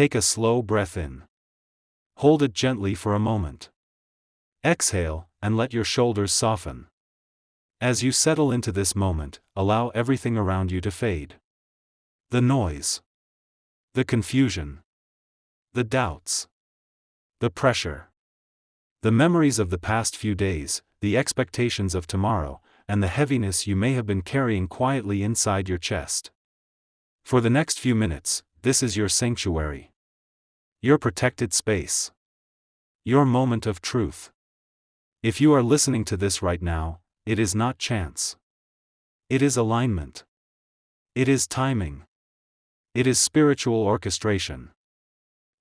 Take a slow breath in. Hold it gently for a moment. Exhale, and let your shoulders soften. As you settle into this moment, allow everything around you to fade. The noise. The confusion. The doubts. The pressure. The memories of the past few days, the expectations of tomorrow, and the heaviness you may have been carrying quietly inside your chest. For the next few minutes, this is your sanctuary. Your protected space. Your moment of truth. If you are listening to this right now, it is not chance. It is alignment. It is timing. It is spiritual orchestration.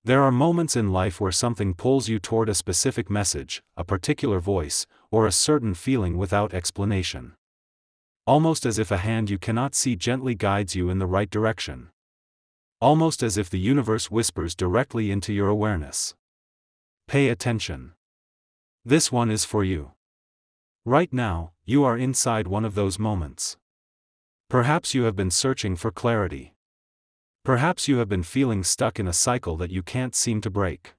There are moments in life where something pulls you toward a specific message, a particular voice, or a certain feeling without explanation. Almost as if a hand you cannot see gently guides you in the right direction. Almost as if the universe whispers directly into your awareness. Pay attention. This one is for you. Right now, you are inside one of those moments. Perhaps you have been searching for clarity. Perhaps you have been feeling stuck in a cycle that you can't seem to break.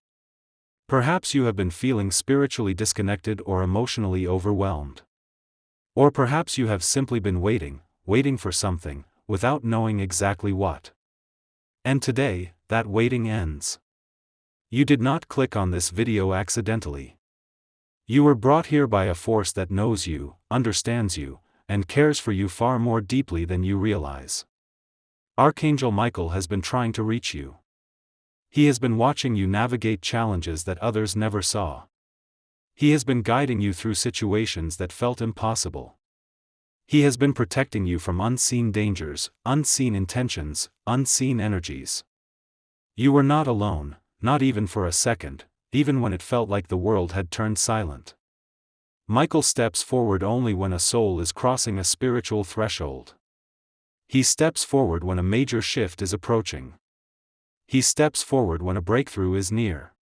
Perhaps you have been feeling spiritually disconnected or emotionally overwhelmed. Or perhaps you have simply been waiting for something, without knowing exactly what. And today, that waiting ends. You did not click on this video accidentally. You were brought here by a force that knows you, understands you, and cares for you far more deeply than you realize. Archangel Michael has been trying to reach you. He has been watching you navigate challenges that others never saw. He has been guiding you through situations that felt impossible. He has been protecting you from unseen dangers, unseen intentions, unseen energies. You were not alone, not even for a second, even when it felt like the world had turned silent. Michael steps forward only when a soul is crossing a spiritual threshold. He steps forward when a major shift is approaching. He steps forward when a breakthrough is near.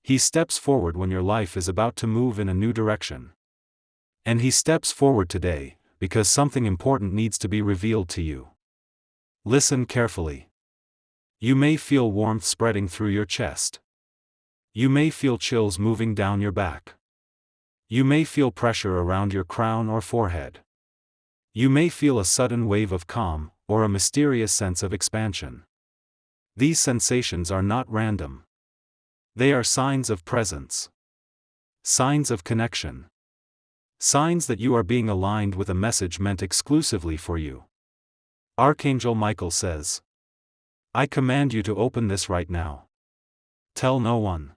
He steps forward when your life is about to move in a new direction. And he steps forward today, because something important needs to be revealed to you. Listen carefully. You may feel warmth spreading through your chest. You may feel chills moving down your back. You may feel pressure around your crown or forehead. You may feel a sudden wave of calm, or a mysterious sense of expansion. These sensations are not random. They are signs of presence. Signs of connection. Signs that you are being aligned with a message meant exclusively for you. Archangel Michael says, I command you to open this right now. Tell no one.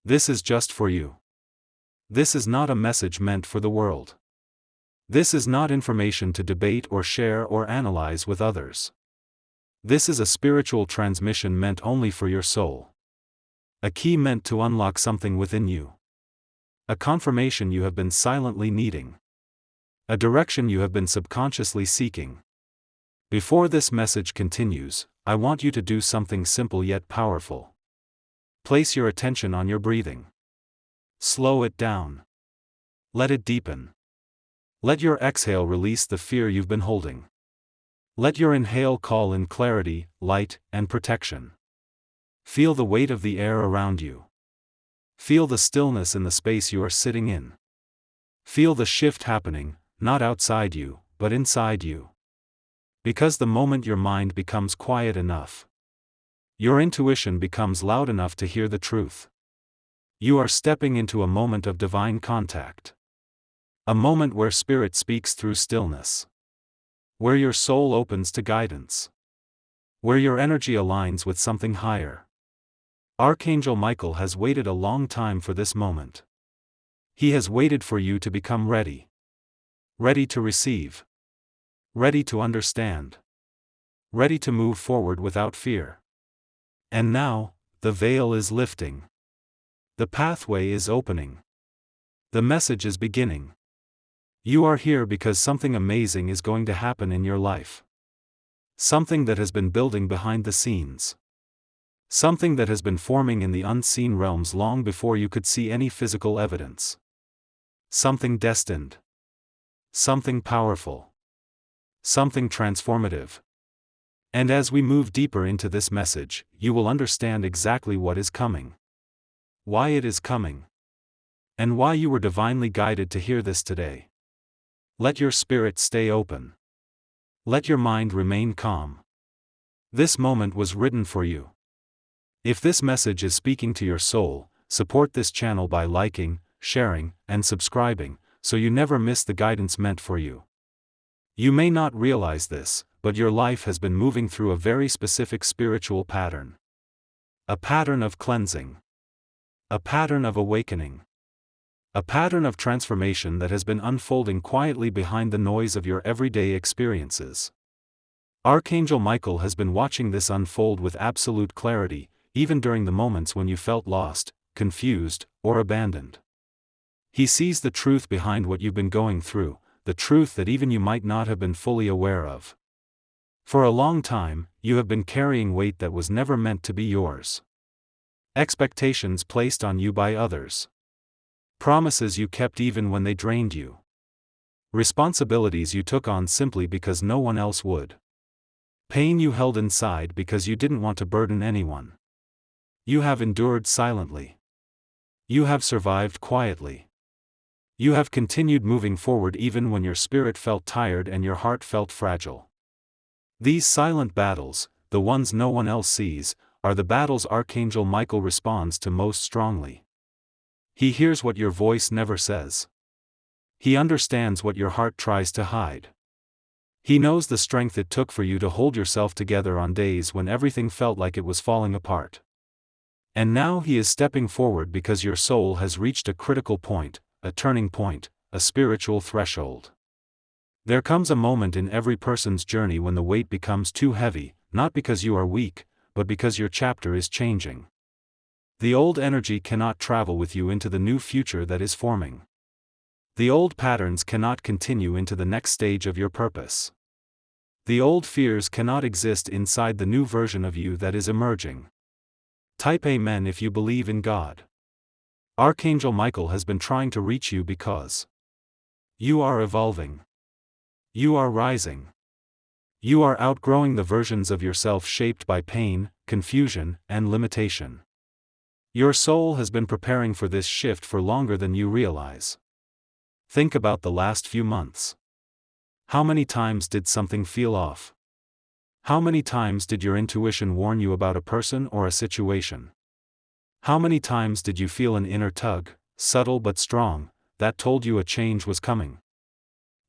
This is just for you. This is not a message meant for the world. This is not information to debate or share or analyze with others. This is a spiritual transmission meant only for your soul. A key meant to unlock something within you. A confirmation you have been silently needing. A direction you have been subconsciously seeking. Before this message continues, I want you to do something simple yet powerful. Place your attention on your breathing. Slow it down. Let it deepen. Let your exhale release the fear you've been holding. Let your inhale call in clarity, light, and protection. Feel the weight of the air around you. Feel the stillness in the space you are sitting in. Feel the shift happening, not outside you, but inside you. Because the moment your mind becomes quiet enough, your intuition becomes loud enough to hear the truth. You are stepping into a moment of divine contact. A moment where spirit speaks through stillness. Where your soul opens to guidance. Where your energy aligns with something higher. Archangel Michael has waited a long time for this moment. He has waited for you to become ready. Ready to receive. Ready to understand. Ready to move forward without fear. And now, the veil is lifting. The pathway is opening. The message is beginning. You are here because something amazing is going to happen in your life. Something that has been building behind the scenes. Something that has been forming in the unseen realms long before you could see any physical evidence. Something destined. Something powerful. Something transformative. And as we move deeper into this message, you will understand exactly what is coming, why it is coming, and why you were divinely guided to hear this today. Let your spirit stay open. Let your mind remain calm. This moment was written for you. If this message is speaking to your soul, support this channel by liking, sharing, and subscribing, so you never miss the guidance meant for you. You may not realize this, but your life has been moving through a very specific spiritual pattern. A pattern of cleansing. A pattern of awakening. A pattern of transformation that has been unfolding quietly behind the noise of your everyday experiences. Archangel Michael has been watching this unfold with absolute clarity, even during the moments when you felt lost, confused, or abandoned. He sees the truth behind what you've been going through, the truth that even you might not have been fully aware of. For a long time, you have been carrying weight that was never meant to be yours. Expectations placed on you by others. Promises you kept even when they drained you. Responsibilities you took on simply because no one else would. Pain you held inside because you didn't want to burden anyone. You have endured silently. You have survived quietly. You have continued moving forward even when your spirit felt tired and your heart felt fragile. These silent battles, the ones no one else sees, are the battles Archangel Michael responds to most strongly. He hears what your voice never says. He understands what your heart tries to hide. He knows the strength it took for you to hold yourself together on days when everything felt like it was falling apart. And now he is stepping forward because your soul has reached a critical point, a turning point, a spiritual threshold. There comes a moment in every person's journey when the weight becomes too heavy, not because you are weak, but because your chapter is changing. The old energy cannot travel with you into the new future that is forming. The old patterns cannot continue into the next stage of your purpose. The old fears cannot exist inside the new version of you that is emerging. Type Amen if you believe in God. Archangel Michael has been trying to reach you because you are evolving. You are rising. You are outgrowing the versions of yourself shaped by pain, confusion, and limitation. Your soul has been preparing for this shift for longer than you realize. Think about the last few months. How many times did something feel off? How many times did your intuition warn you about a person or a situation? How many times did you feel an inner tug, subtle but strong, that told you a change was coming?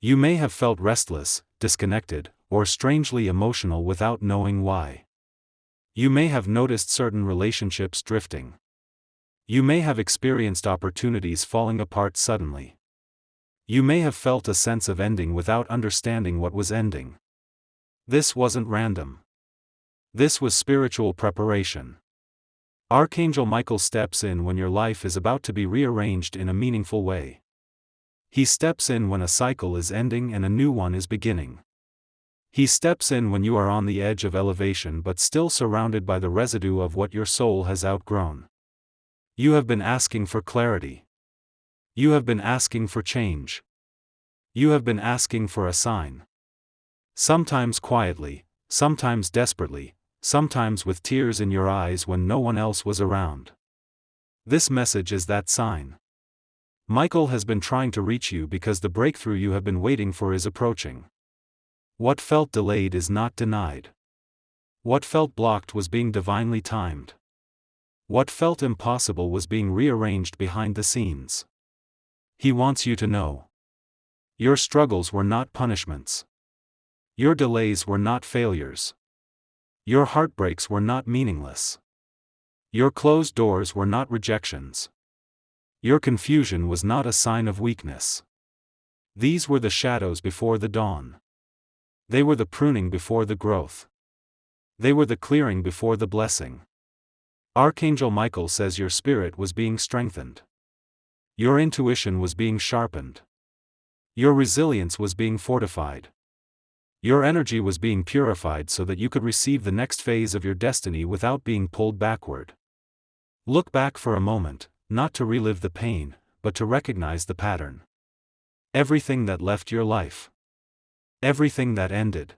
You may have felt restless, disconnected, or strangely emotional without knowing why. You may have noticed certain relationships drifting. You may have experienced opportunities falling apart suddenly. You may have felt a sense of ending without understanding what was ending. This wasn't random. This was spiritual preparation. Archangel Michael steps in when your life is about to be rearranged in a meaningful way. He steps in when a cycle is ending and a new one is beginning. He steps in when you are on the edge of elevation but still surrounded by the residue of what your soul has outgrown. You have been asking for clarity. You have been asking for change. You have been asking for a sign. Sometimes quietly, sometimes desperately, sometimes with tears in your eyes when no one else was around. This message is that sign. Michael has been trying to reach you because the breakthrough you have been waiting for is approaching. What felt delayed is not denied. What felt blocked was being divinely timed. What felt impossible was being rearranged behind the scenes. He wants you to know. Your struggles were not punishments. Your delays were not failures. Your heartbreaks were not meaningless. Your closed doors were not rejections. Your confusion was not a sign of weakness. These were the shadows before the dawn. They were the pruning before the growth. They were the clearing before the blessing. Archangel Michael says your spirit was being strengthened. Your intuition was being sharpened. Your resilience was being fortified. Your energy was being purified so that you could receive the next phase of your destiny without being pulled backward. Look back for a moment, not to relive the pain, but to recognize the pattern. Everything that left your life. Everything that ended.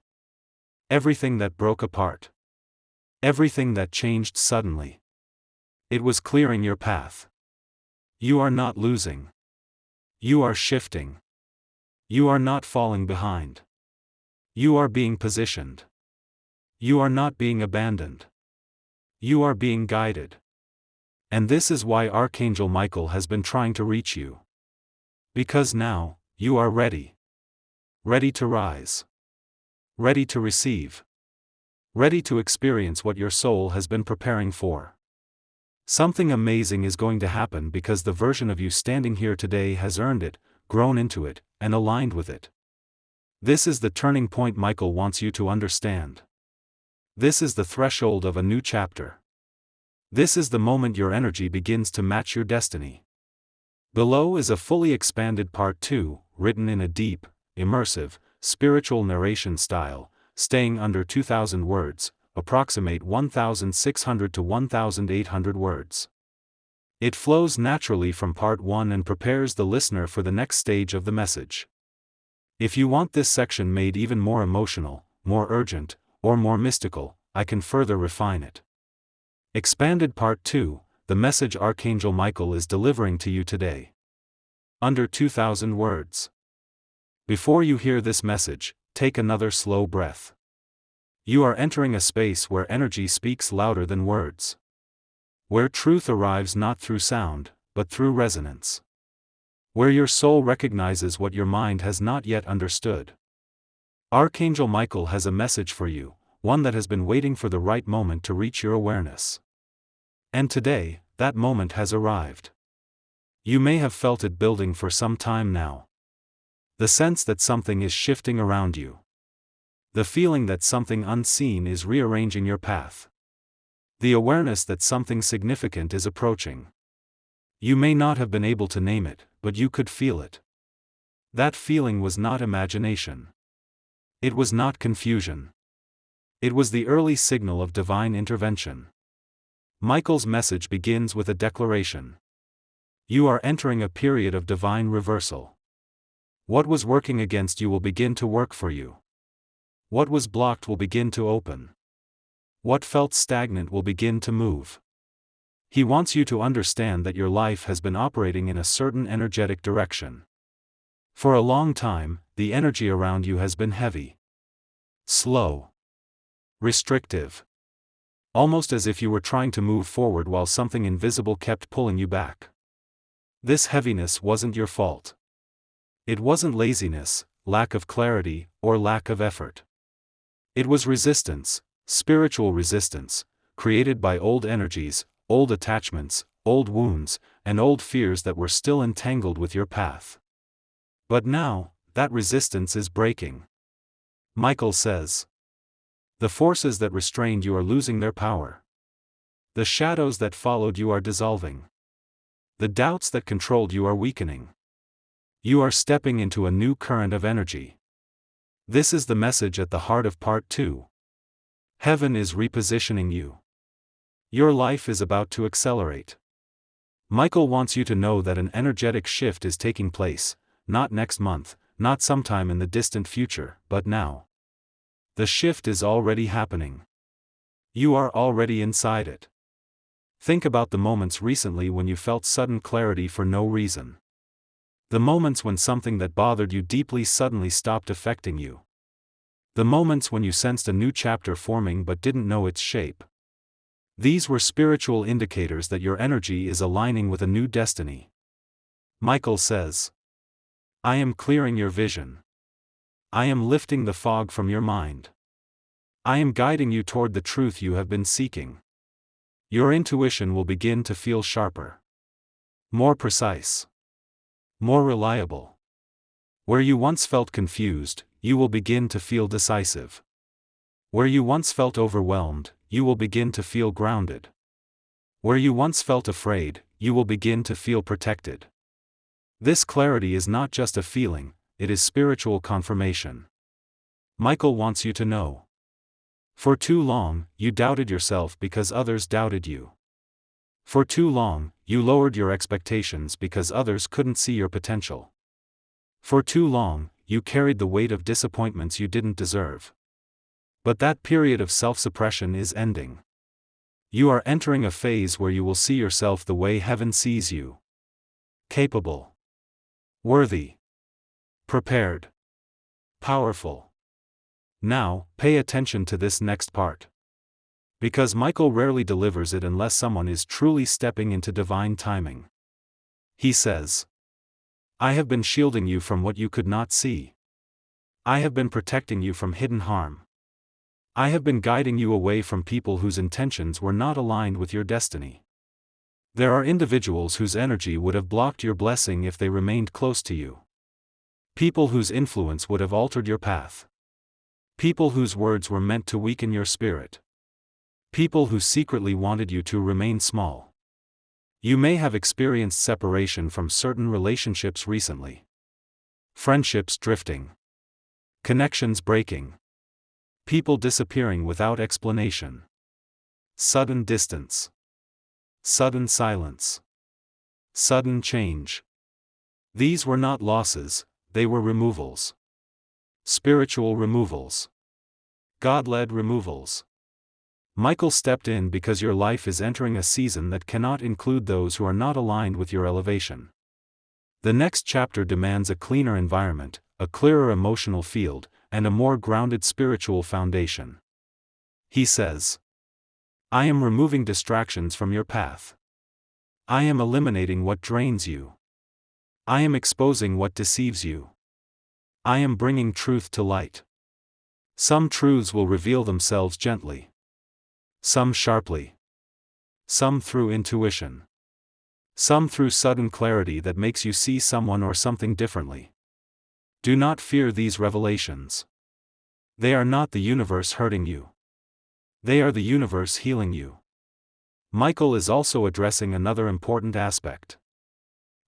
Everything that broke apart. Everything that changed suddenly. It was clearing your path. You are not losing. You are shifting. You are not falling behind. You are being positioned. You are not being abandoned. You are being guided. And this is why Archangel Michael has been trying to reach you. Because now, you are ready. Ready to rise. Ready to receive. Ready to experience what your soul has been preparing for. Something amazing is going to happen because the version of you standing here today has earned it, grown into it, and aligned with it. This is the turning point Michael wants you to understand. This is the threshold of a new chapter. This is the moment your energy begins to match your destiny. Below is a fully expanded part 2, written in a deep, immersive, spiritual narration style, staying under 2,000 words, approximate 1,600 to 1,800 words. It flows naturally from part 1 and prepares the listener for the next stage of the message. If you want this section made even more emotional, more urgent, or more mystical, I can further refine it. Expanded Part 2, the message Archangel Michael is delivering to you today. Under 2,000 words. Before you hear this message, take another slow breath. You are entering a space where energy speaks louder than words. Where truth arrives not through sound, but through resonance. Where your soul recognizes what your mind has not yet understood. Archangel Michael has a message for you, one that has been waiting for the right moment to reach your awareness. And today, that moment has arrived. You may have felt it building for some time now. The sense that something is shifting around you. The feeling that something unseen is rearranging your path. The awareness that something significant is approaching. You may not have been able to name it, but you could feel it. That feeling was not imagination. It was not confusion. It was the early signal of divine intervention. Michael's message begins with a declaration. You are entering a period of divine reversal. What was working against you will begin to work for you. What was blocked will begin to open. What felt stagnant will begin to move. He wants you to understand that your life has been operating in a certain energetic direction. For a long time, the energy around you has been heavy. Slow. Restrictive. Almost as if you were trying to move forward while something invisible kept pulling you back. This heaviness wasn't your fault. It wasn't laziness, lack of clarity, or lack of effort. It was resistance, spiritual resistance, created by old energies, old attachments, old wounds, and old fears that were still entangled with your path. But now, that resistance is breaking. Michael says. The forces that restrained you are losing their power. The shadows that followed you are dissolving. The doubts that controlled you are weakening. You are stepping into a new current of energy. This is the message at the heart of Part 2. Heaven is repositioning you. Your life is about to accelerate. Michael wants you to know that an energetic shift is taking place, not next month, not sometime in the distant future, but now. The shift is already happening. You are already inside it. Think about the moments recently when you felt sudden clarity for no reason. The moments when something that bothered you deeply suddenly stopped affecting you. The moments when you sensed a new chapter forming but didn't know its shape. These were spiritual indicators that your energy is aligning with a new destiny. Michael says, I am clearing your vision. I am lifting the fog from your mind. I am guiding you toward the truth you have been seeking. Your intuition will begin to feel sharper. More precise. More reliable. Where you once felt confused, you will begin to feel decisive. Where you once felt overwhelmed, you will begin to feel grounded. Where you once felt afraid, you will begin to feel protected. This clarity is not just a feeling, it is spiritual confirmation. Michael wants you to know. For too long, you doubted yourself because others doubted you. For too long, you lowered your expectations because others couldn't see your potential. For too long, you carried the weight of disappointments you didn't deserve. But that period of self-suppression is ending. You are entering a phase where you will see yourself the way heaven sees you. Capable. Worthy. Prepared. Powerful. Now, pay attention to this next part. Because Michael rarely delivers it unless someone is truly stepping into divine timing. He says, I have been shielding you from what you could not see. I have been protecting you from hidden harm. I have been guiding you away from people whose intentions were not aligned with your destiny. There are individuals whose energy would have blocked your blessing if they remained close to you. People whose influence would have altered your path. People whose words were meant to weaken your spirit. People who secretly wanted you to remain small. You may have experienced separation from certain relationships recently. Friendships drifting. Connections breaking. People disappearing without explanation. Sudden distance. Sudden silence. Sudden change. These were not losses, they were removals. Spiritual removals. God-led removals. Michael stepped in because your life is entering a season that cannot include those who are not aligned with your elevation. The next chapter demands a cleaner environment, a clearer emotional field, and a more grounded spiritual foundation. He says, I am removing distractions from your path. I am eliminating what drains you. I am exposing what deceives you. I am bringing truth to light. Some truths will reveal themselves gently. Some sharply. Some through intuition. Some through sudden clarity that makes you see someone or something differently. Do not fear these revelations. They are not the universe hurting you. They are the universe healing you. Michael is also addressing another important aspect.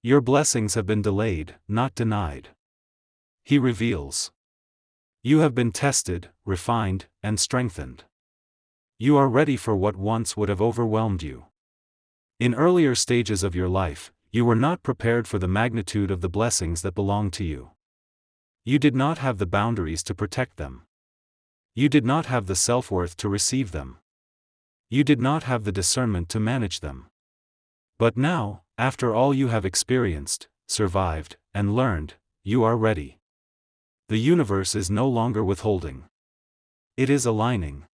Your blessings have been delayed, not denied. He reveals. You have been tested, refined, and strengthened. You are ready for what once would have overwhelmed you. In earlier stages of your life, you were not prepared for the magnitude of the blessings that belong to you. You did not have the boundaries to protect them. You did not have the self-worth to receive them. You did not have the discernment to manage them. But now, after all you have experienced, survived, and learned, you are ready. The universe is no longer withholding. It is aligning.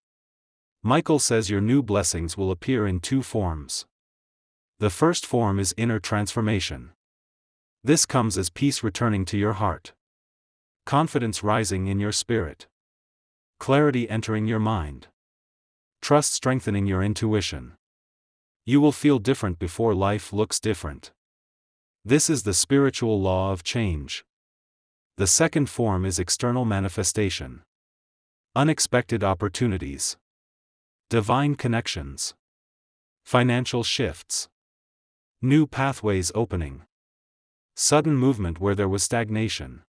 Michael says your new blessings will appear in two forms. The first form is inner transformation. This comes as peace returning to your heart. Confidence rising in your spirit. Clarity entering your mind. Trust strengthening your intuition. You will feel different before life looks different. This is the spiritual law of change. The second form is external manifestation. Unexpected opportunities. Divine connections. Financial shifts. New pathways opening. Sudden movement where there was stagnation.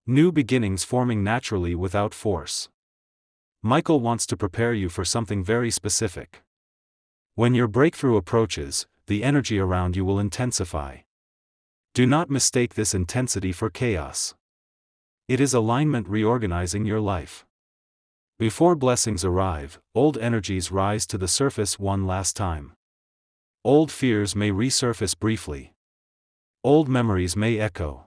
New beginnings forming naturally without force. Michael wants to prepare you for something very specific. When your breakthrough approaches, the energy around you will intensify. Do not mistake this intensity for chaos. It is alignment reorganizing your life. Before blessings arrive, old energies rise to the surface one last time. Old fears may resurface briefly. Old memories may echo.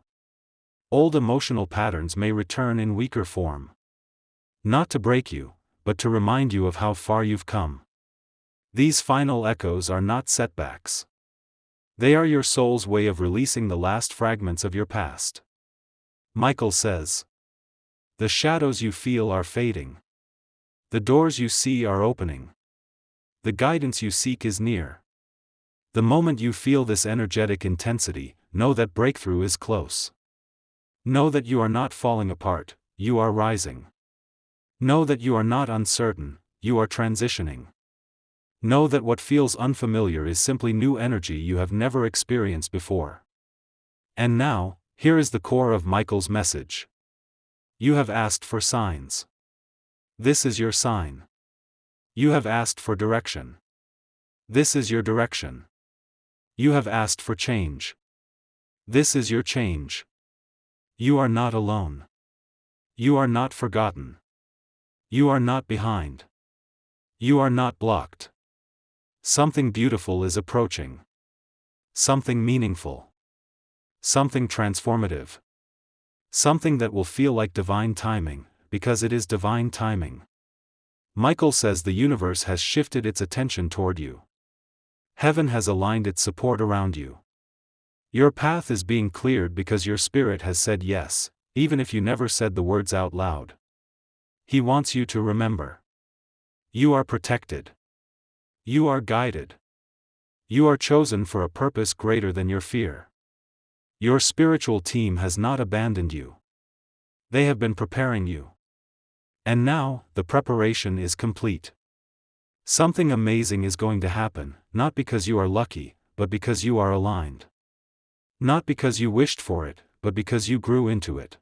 Old emotional patterns may return in weaker form. Not to break you, but to remind you of how far you've come. These final echoes are not setbacks. They are your soul's way of releasing the last fragments of your past. Michael says, the shadows you feel are fading. The doors you see are opening. The guidance you seek is near. The moment you feel this energetic intensity, know that breakthrough is close. Know that you are not falling apart, you are rising. Know that you are not uncertain, you are transitioning. Know that what feels unfamiliar is simply new energy you have never experienced before. And now, here is the core of Michael's message. You have asked for signs. This is your sign. You have asked for direction. This is your direction. You have asked for change. This is your change. You are not alone. You are not forgotten. You are not behind. You are not blocked. Something beautiful is approaching. Something meaningful. Something transformative. Something that will feel like divine timing, because it is divine timing. Michael says the universe has shifted its attention toward you. Heaven has aligned its support around you. Your path is being cleared because your spirit has said yes, even if you never said the words out loud. He wants you to remember. You are protected. You are guided. You are chosen for a purpose greater than your fear. Your spiritual team has not abandoned you. They have been preparing you. And now, the preparation is complete. Something amazing is going to happen, not because you are lucky, but because you are aligned. Not because you wished for it, but because you grew into it.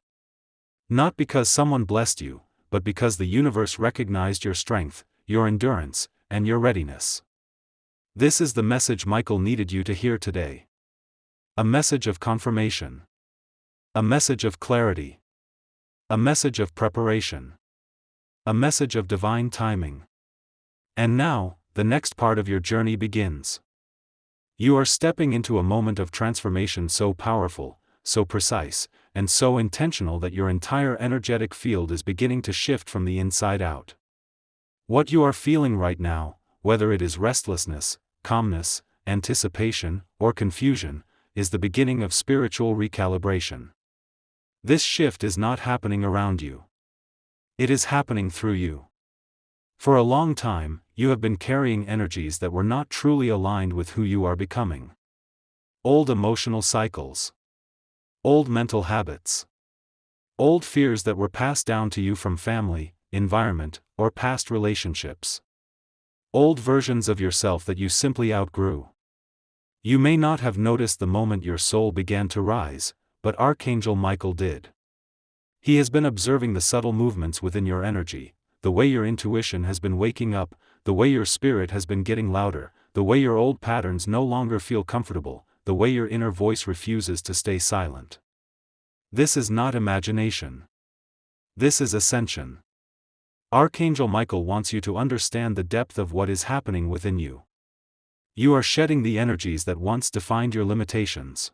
Not because someone blessed you, but because the universe recognized your strength, your endurance, and your readiness. This is the message Michael needed you to hear today. A message of confirmation. A message of clarity. A message of preparation. A message of divine timing. And now, the next part of your journey begins. You are stepping into a moment of transformation so powerful, so precise, and so intentional that your entire energetic field is beginning to shift from the inside out. What you are feeling right now, whether it is restlessness, calmness, anticipation, or confusion, is the beginning of spiritual recalibration. This shift is not happening around you. It is happening through you. For a long time, you have been carrying energies that were not truly aligned with who you are becoming. Old emotional cycles. Old mental habits. Old fears that were passed down to you from family, environment, or past relationships. Old versions of yourself that you simply outgrew. You may not have noticed the moment your soul began to rise, but Archangel Michael did. He has been observing the subtle movements within your energy, the way your intuition has been waking up, the way your spirit has been getting louder, the way your old patterns no longer feel comfortable, the way your inner voice refuses to stay silent. This is not imagination. This is ascension. Archangel Michael wants you to understand the depth of what is happening within you. You are shedding the energies that once defined your limitations.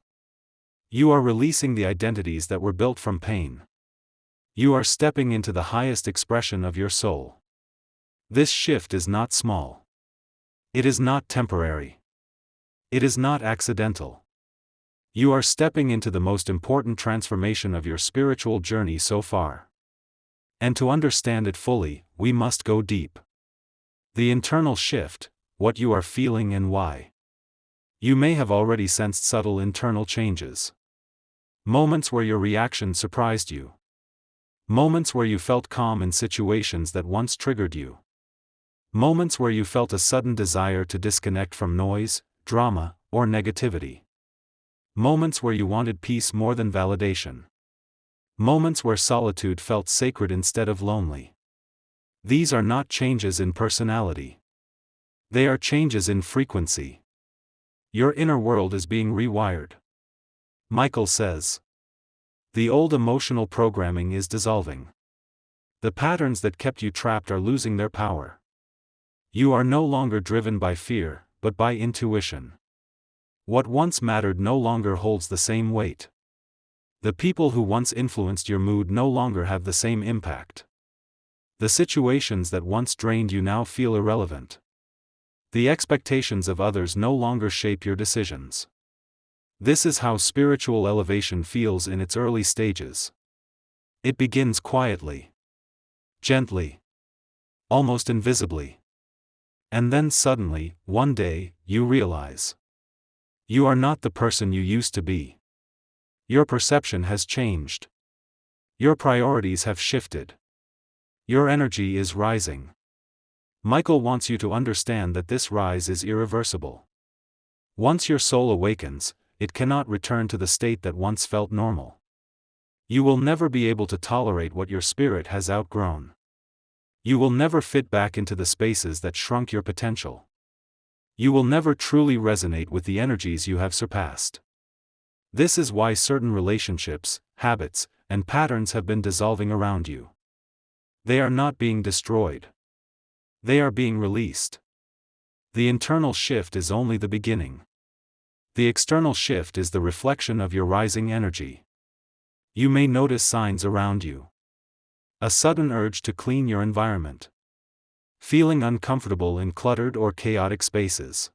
You are releasing the identities that were built from pain. You are stepping into the highest expression of your soul. This shift is not small. It is not temporary. It is not accidental. You are stepping into the most important transformation of your spiritual journey so far. And to understand it fully, we must go deep. The internal shift, what you are feeling and why. You may have already sensed subtle internal changes. Moments where your reaction surprised you. Moments where you felt calm in situations that once triggered you. Moments where you felt a sudden desire to disconnect from noise, drama, or negativity. Moments where you wanted peace more than validation. Moments where solitude felt sacred instead of lonely. These are not changes in personality. They are changes in frequency. Your inner world is being rewired. Michael says. The old emotional programming is dissolving. The patterns that kept you trapped are losing their power. You are no longer driven by fear, but by intuition. What once mattered no longer holds the same weight. The people who once influenced your mood no longer have the same impact. The situations that once drained you now feel irrelevant. The expectations of others no longer shape your decisions. This is how spiritual elevation feels in its early stages. It begins quietly. Gently. Almost invisibly. And then suddenly, one day, you realize. You are not the person you used to be. Your perception has changed. Your priorities have shifted. Your energy is rising. Michael wants you to understand that this rise is irreversible. Once your soul awakens, it cannot return to the state that once felt normal. You will never be able to tolerate what your spirit has outgrown. You will never fit back into the spaces that shrunk your potential. You will never truly resonate with the energies you have surpassed. This is why certain relationships, habits, and patterns have been dissolving around you. They are not being destroyed. They are being released. The internal shift is only the beginning. The external shift is the reflection of your rising energy. You may notice signs around you. A sudden urge to clean your environment. Feeling uncomfortable in cluttered or chaotic spaces.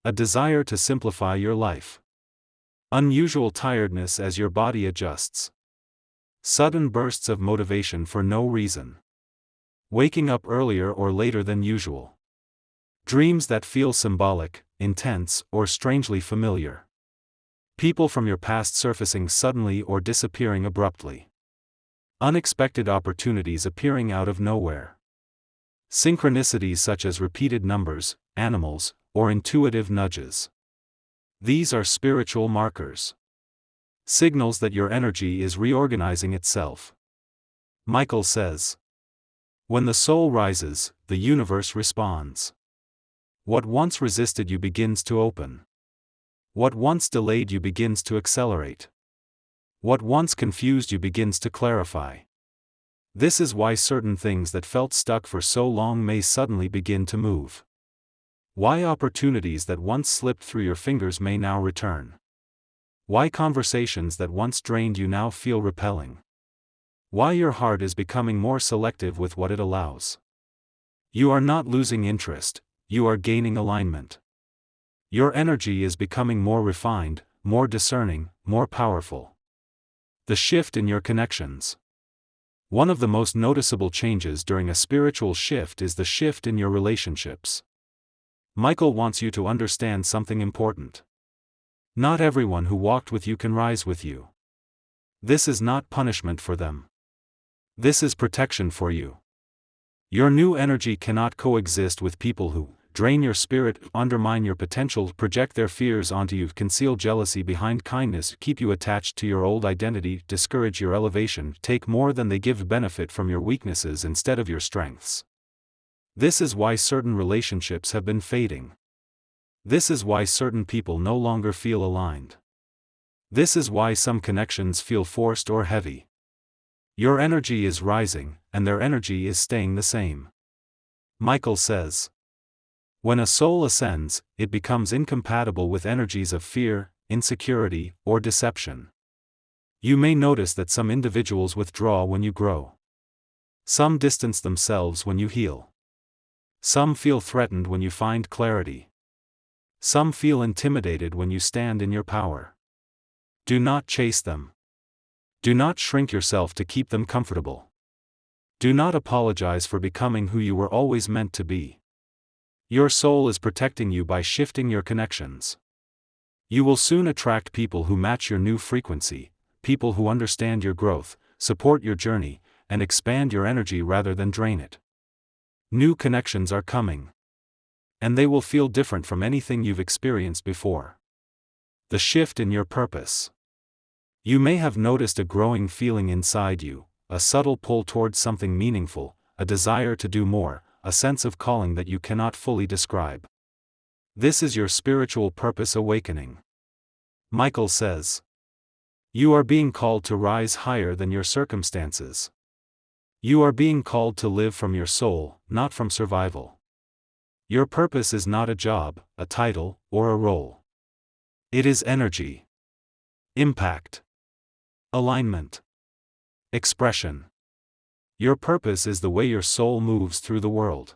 A desire to simplify your life. Unusual tiredness as your body adjusts. Sudden bursts of motivation for no reason. Waking up earlier or later than usual. Dreams that feel symbolic, intense, or strangely familiar. People from your past surfacing suddenly or disappearing abruptly. Unexpected opportunities appearing out of nowhere. Synchronicities such as repeated numbers, animals, or intuitive nudges. These are spiritual markers. Signals that your energy is reorganizing itself. Michael says, when the soul rises, the universe responds. What once resisted you begins to open. What once delayed you begins to accelerate. What once confused you begins to clarify. This is why certain things that felt stuck for so long may suddenly begin to move. Why opportunities that once slipped through your fingers may now return. Why conversations that once drained you now feel repelling. Why your heart is becoming more selective with what it allows. You are not losing interest, you are gaining alignment. Your energy is becoming more refined, more discerning, more powerful. The shift in your connections. One of the most noticeable changes during a spiritual shift is the shift in your relationships. Michael wants you to understand something important. Not everyone who walked with you can rise with you. This is not punishment for them. This is protection for you. Your new energy cannot coexist with people who drain your spirit, undermine your potential, project their fears onto you, conceal jealousy behind kindness, keep you attached to your old identity, discourage your elevation, take more than they give, benefit from your weaknesses instead of your strengths. This is why certain relationships have been fading. This is why certain people no longer feel aligned. This is why some connections feel forced or heavy. Your energy is rising, and their energy is staying the same. Michael says, when a soul ascends, it becomes incompatible with energies of fear, insecurity, or deception. You may notice that some individuals withdraw when you grow. Some distance themselves when you heal. Some feel threatened when you find clarity. Some feel intimidated when you stand in your power. Do not chase them. Do not shrink yourself to keep them comfortable. Do not apologize for becoming who you were always meant to be. Your soul is protecting you by shifting your connections. You will soon attract people who match your new frequency, people who understand your growth, support your journey, and expand your energy rather than drain it. New connections are coming. And they will feel different from anything you've experienced before. The shift in your purpose. You may have noticed a growing feeling inside you, a subtle pull towards something meaningful, a desire to do more, a sense of calling that you cannot fully describe. This is your spiritual purpose awakening. Michael says, you are being called to rise higher than your circumstances. You are being called to live from your soul, not from survival. Your purpose is not a job, a title, or a role. It is energy. Impact. Alignment. Expression. Your purpose is the way your soul moves through the world.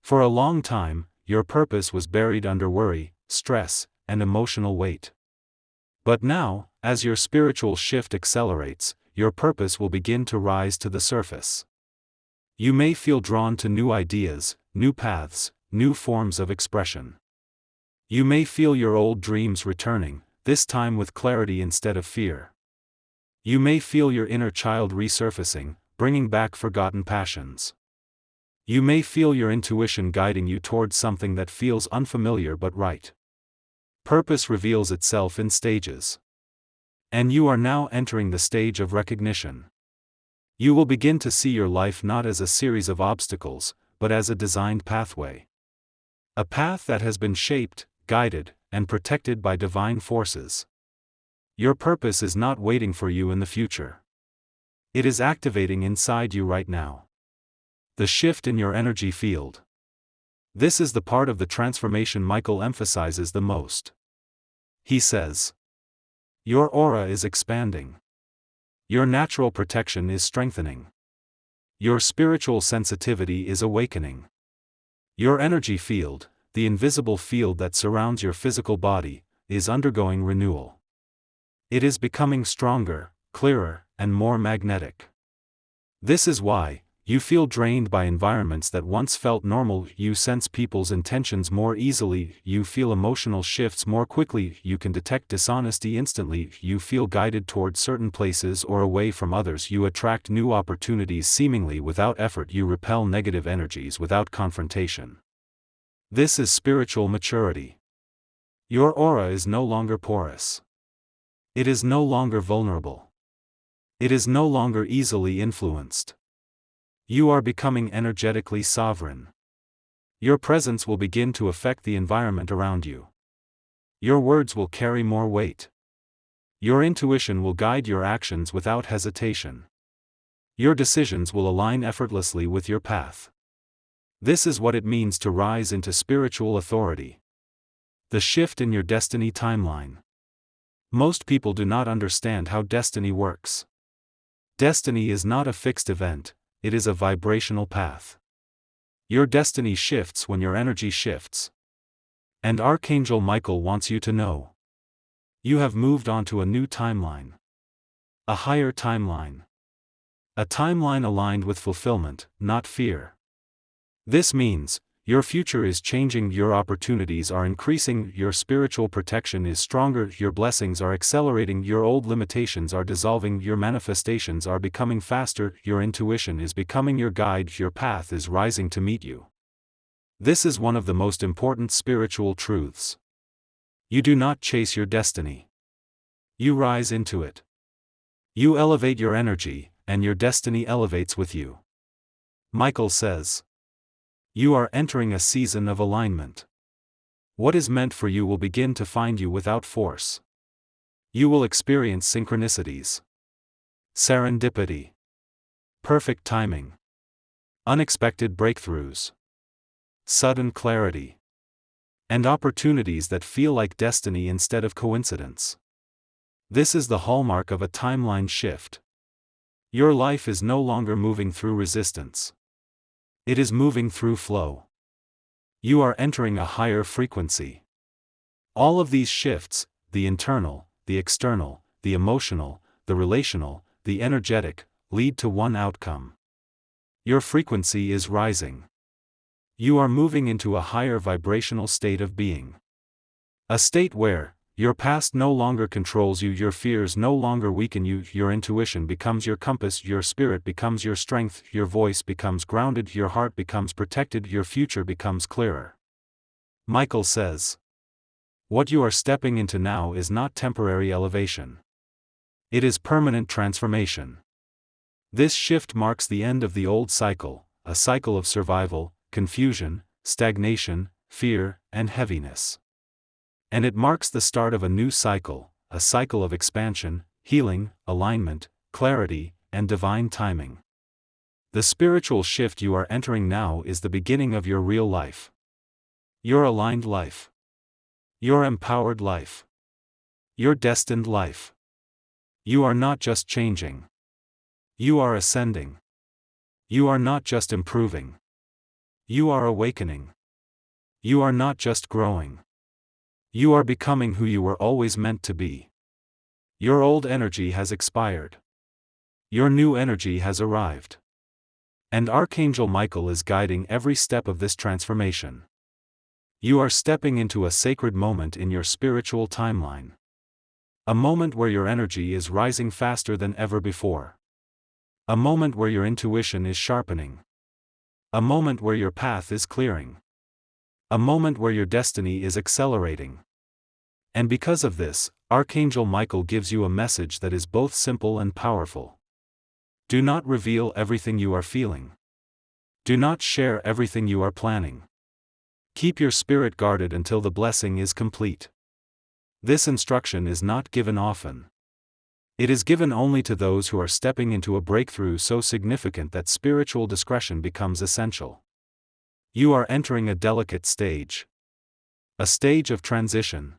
For a long time, your purpose was buried under worry, stress, and emotional weight. But now, as your spiritual shift accelerates, your purpose will begin to rise to the surface. You may feel drawn to new ideas, new paths, new forms of expression. You may feel your old dreams returning, this time with clarity instead of fear. You may feel your inner child resurfacing, bringing back forgotten passions. You may feel your intuition guiding you towards something that feels unfamiliar but right. Purpose reveals itself in stages. And you are now entering the stage of recognition. You will begin to see your life not as a series of obstacles, but as a designed pathway. A path that has been shaped, guided, and protected by divine forces. Your purpose is not waiting for you in the future. It is activating inside you right now. The shift in your energy field. This is the part of the transformation Michael emphasizes the most. He says, your aura is expanding. Your natural protection is strengthening. Your spiritual sensitivity is awakening. Your energy field, the invisible field that surrounds your physical body, is undergoing renewal. It is becoming stronger, clearer, and more magnetic. This is why you feel drained by environments that once felt normal. You sense people's intentions more easily. You feel emotional shifts more quickly. You can detect dishonesty instantly. You feel guided toward certain places or away from others. You attract new opportunities seemingly without effort. You repel negative energies without confrontation. This is spiritual maturity. Your aura is no longer porous. It is no longer vulnerable. It is no longer easily influenced. You are becoming energetically sovereign. Your presence will begin to affect the environment around you. Your words will carry more weight. Your intuition will guide your actions without hesitation. Your decisions will align effortlessly with your path. This is what it means to rise into spiritual authority. The shift in your destiny timeline. Most people do not understand how destiny works. Destiny is not a fixed event. It is a vibrational path. Your destiny shifts when your energy shifts. And Archangel Michael wants you to know. You have moved on to a new timeline. A higher timeline. A timeline aligned with fulfillment, not fear. This means, your future is changing, your opportunities are increasing, your spiritual protection is stronger, your blessings are accelerating, your old limitations are dissolving, your manifestations are becoming faster, your intuition is becoming your guide, your path is rising to meet you. This is one of the most important spiritual truths. You do not chase your destiny. You rise into it. You elevate your energy, and your destiny elevates with you. Michael says, you are entering a season of alignment. What is meant for you will begin to find you without force. You will experience synchronicities, serendipity, perfect timing, unexpected breakthroughs, sudden clarity, and opportunities that feel like destiny instead of coincidence. This is the hallmark of a timeline shift. Your life is no longer moving through resistance. It is moving through flow. You are entering a higher frequency. All of these shifts, the internal, the external, the emotional, the relational, the energetic, lead to one outcome. Your frequency is rising. You are moving into a higher vibrational state of being. A state where, your past no longer controls you, your fears no longer weaken you, your intuition becomes your compass, your spirit becomes your strength, your voice becomes grounded, your heart becomes protected, your future becomes clearer. Michael says, what you are stepping into now is not temporary elevation. It is permanent transformation. This shift marks the end of the old cycle, a cycle of survival, confusion, stagnation, fear, and heaviness. And it marks the start of a new cycle, a cycle of expansion, healing, alignment, clarity, and divine timing. The spiritual shift you are entering now is the beginning of your real life. Your aligned life. Your empowered life. Your destined life. You are not just changing. You are ascending. You are not just improving. You are awakening. You are not just growing. You are becoming who you were always meant to be. Your old energy has expired. Your new energy has arrived. And Archangel Michael is guiding every step of this transformation. You are stepping into a sacred moment in your spiritual timeline. A moment where your energy is rising faster than ever before. A moment where your intuition is sharpening. A moment where your path is clearing. A moment where your destiny is accelerating. And because of this, Archangel Michael gives you a message that is both simple and powerful. Do not reveal everything you are feeling. Do not share everything you are planning. Keep your spirit guarded until the blessing is complete. This instruction is not given often. It is given only to those who are stepping into a breakthrough so significant that spiritual discretion becomes essential. You are entering a delicate stage. A stage of transition.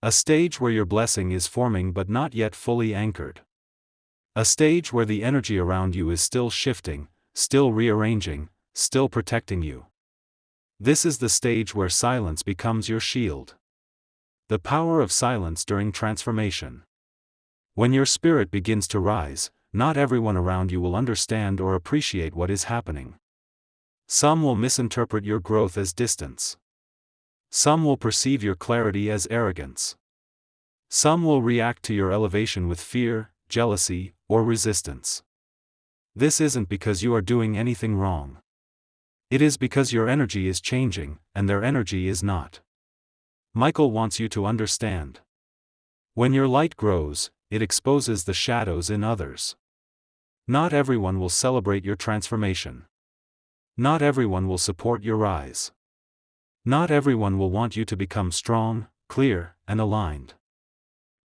A stage where your blessing is forming but not yet fully anchored. A stage where the energy around you is still shifting, still rearranging, still protecting you. This is the stage where silence becomes your shield. The power of silence during transformation. When your spirit begins to rise, not everyone around you will understand or appreciate what is happening. Some will misinterpret your growth as distance. Some will perceive your clarity as arrogance. Some will react to your elevation with fear, jealousy, or resistance. This isn't because you are doing anything wrong. It is because your energy is changing, and their energy is not. Michael wants you to understand. When your light grows, it exposes the shadows in others. Not everyone will celebrate your transformation. Not everyone will support your rise. Not everyone will want you to become strong, clear, and aligned.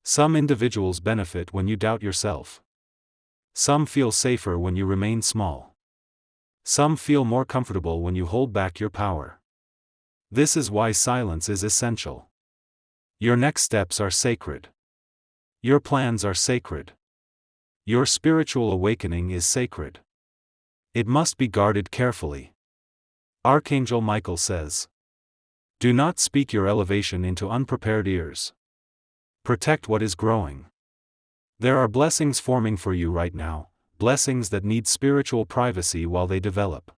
Some individuals benefit when you doubt yourself. Some feel safer when you remain small. Some feel more comfortable when you hold back your power. This is why silence is essential. Your next steps are sacred. Your plans are sacred. Your spiritual awakening is sacred. It must be guarded carefully. Archangel Michael says, "Do not speak your elevation into unprepared ears. Protect what is growing. There are blessings forming for you right now, blessings that need spiritual privacy while they develop.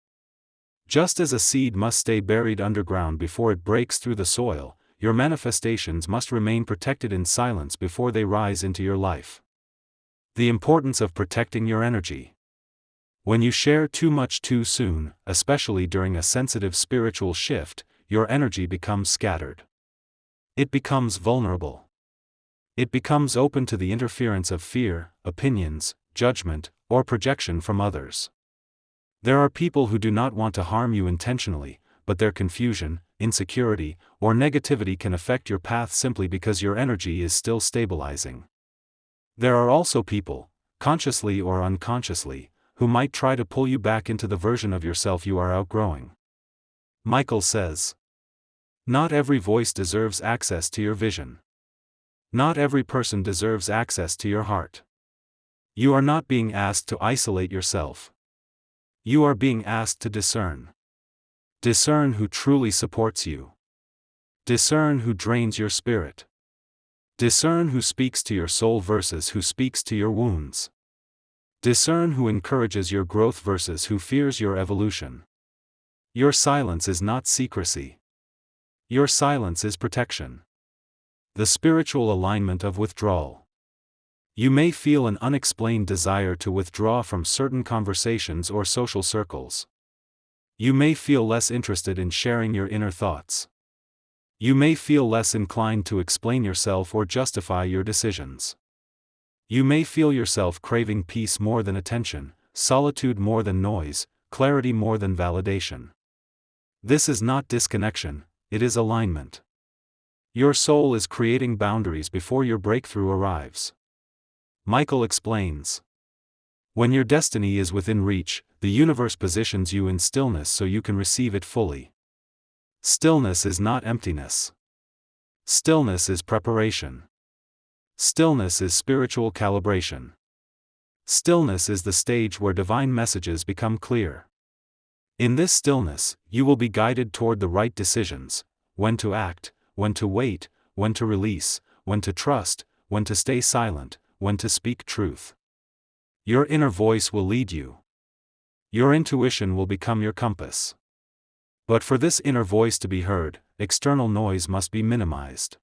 Just as a seed must stay buried underground before it breaks through the soil, your manifestations must remain protected in silence before they rise into your life." The importance of protecting your energy. When you share too much too soon, especially during a sensitive spiritual shift, your energy becomes scattered. It becomes vulnerable. It becomes open to the interference of fear, opinions, judgment, or projection from others. There are people who do not want to harm you intentionally, but their confusion, insecurity, or negativity can affect your path simply because your energy is still stabilizing. There are also people, consciously or unconsciously, who might try to pull you back into the version of yourself you are outgrowing. Michael says, "Not every voice deserves access to your vision. Not every person deserves access to your heart. You are not being asked to isolate yourself. You are being asked to discern. Discern who truly supports you. Discern who drains your spirit. Discern who speaks to your soul versus who speaks to your wounds. Discern who encourages your growth versus who fears your evolution. Your silence is not secrecy. Your silence is protection." The spiritual alignment of withdrawal. You may feel an unexplained desire to withdraw from certain conversations or social circles. You may feel less interested in sharing your inner thoughts. You may feel less inclined to explain yourself or justify your decisions. You may feel yourself craving peace more than attention, solitude more than noise, clarity more than validation. This is not disconnection, it is alignment. Your soul is creating boundaries before your breakthrough arrives. Michael explains. When your destiny is within reach, the universe positions you in stillness so you can receive it fully. Stillness is not emptiness. Stillness is preparation. Stillness is spiritual calibration. Stillness is the stage where divine messages become clear. In this stillness, you will be guided toward the right decisions: when to act, when to wait, when to release, when to trust, when to stay silent, when to speak truth. Your inner voice will lead you. Your intuition will become your compass. But for this inner voice to be heard, external noise must be minimized.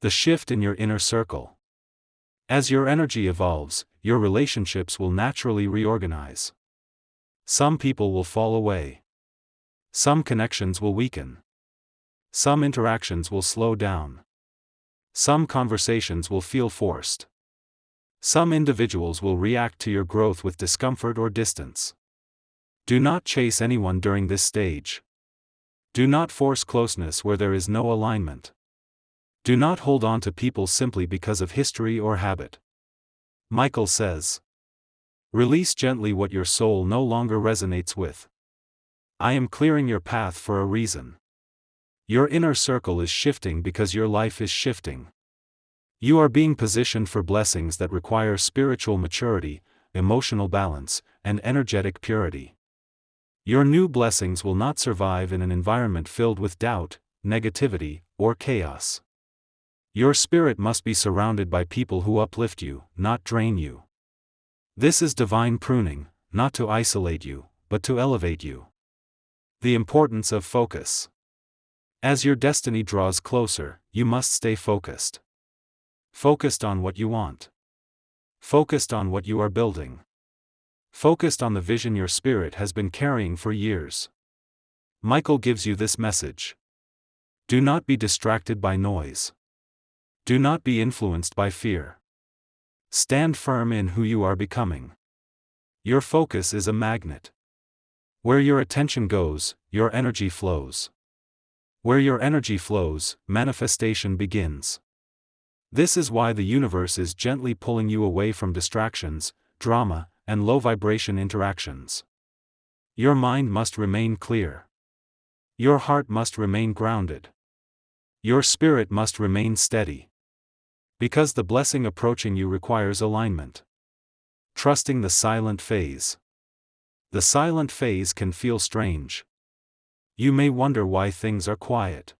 The shift in your inner circle. As your energy evolves, your relationships will naturally reorganize. Some people will fall away. Some connections will weaken. Some interactions will slow down. Some conversations will feel forced. Some individuals will react to your growth with discomfort or distance. Do not chase anyone during this stage. Do not force closeness where there is no alignment. Do not hold on to people simply because of history or habit. Michael says. Release gently what your soul no longer resonates with. I am clearing your path for a reason. Your inner circle is shifting because your life is shifting. You are being positioned for blessings that require spiritual maturity, emotional balance, and energetic purity. Your new blessings will not survive in an environment filled with doubt, negativity, or chaos. Your spirit must be surrounded by people who uplift you, not drain you. This is divine pruning, not to isolate you, but to elevate you. The importance of focus. As your destiny draws closer, you must stay focused. Focused on what you want. Focused on what you are building. Focused on the vision your spirit has been carrying for years. Michael gives you this message. Do not be distracted by noise. Do not be influenced by fear. Stand firm in who you are becoming. Your focus is a magnet. Where your attention goes, your energy flows. Where your energy flows, manifestation begins. This is why the universe is gently pulling you away from distractions, drama, and low-vibration interactions. Your mind must remain clear. Your heart must remain grounded. Your spirit must remain steady. Because the blessing approaching you requires alignment. Trusting the silent phase. The silent phase can feel strange. You may wonder why things are quiet.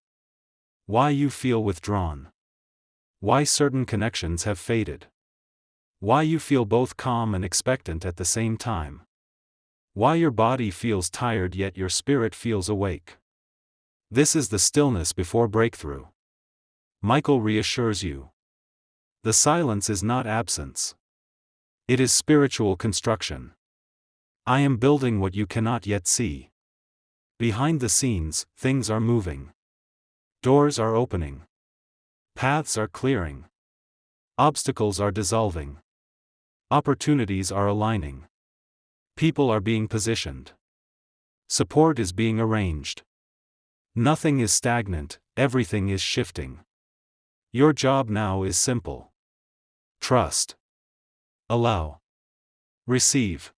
Why you feel withdrawn. Why certain connections have faded. Why you feel both calm and expectant at the same time. Why your body feels tired yet your spirit feels awake. This is the stillness before breakthrough. Michael reassures you. The silence is not absence. It is spiritual construction. I am building what you cannot yet see. Behind the scenes, things are moving. Doors are opening. Paths are clearing. Obstacles are dissolving. Opportunities are aligning. People are being positioned. Support is being arranged. Nothing is stagnant, everything is shifting. Your job now is simple. Trust. Allow. Receive.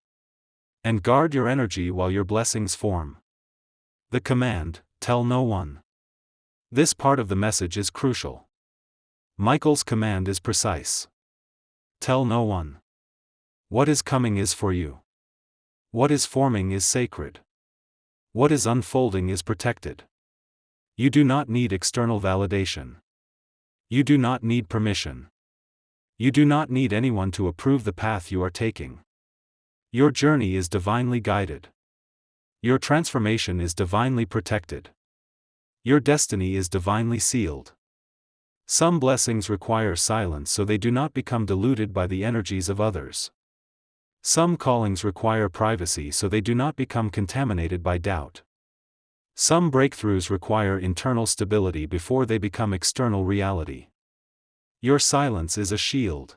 And guard your energy while your blessings form. The command, tell no one. This part of the message is crucial. Michael's command is precise. Tell no one. What is coming is for you. What is forming is sacred. What is unfolding is protected. You do not need external validation. You do not need permission. You do not need anyone to approve the path you are taking. Your journey is divinely guided. Your transformation is divinely protected. Your destiny is divinely sealed. Some blessings require silence so they do not become diluted by the energies of others. Some callings require privacy so they do not become contaminated by doubt. Some breakthroughs require internal stability before they become external reality. Your silence is a shield.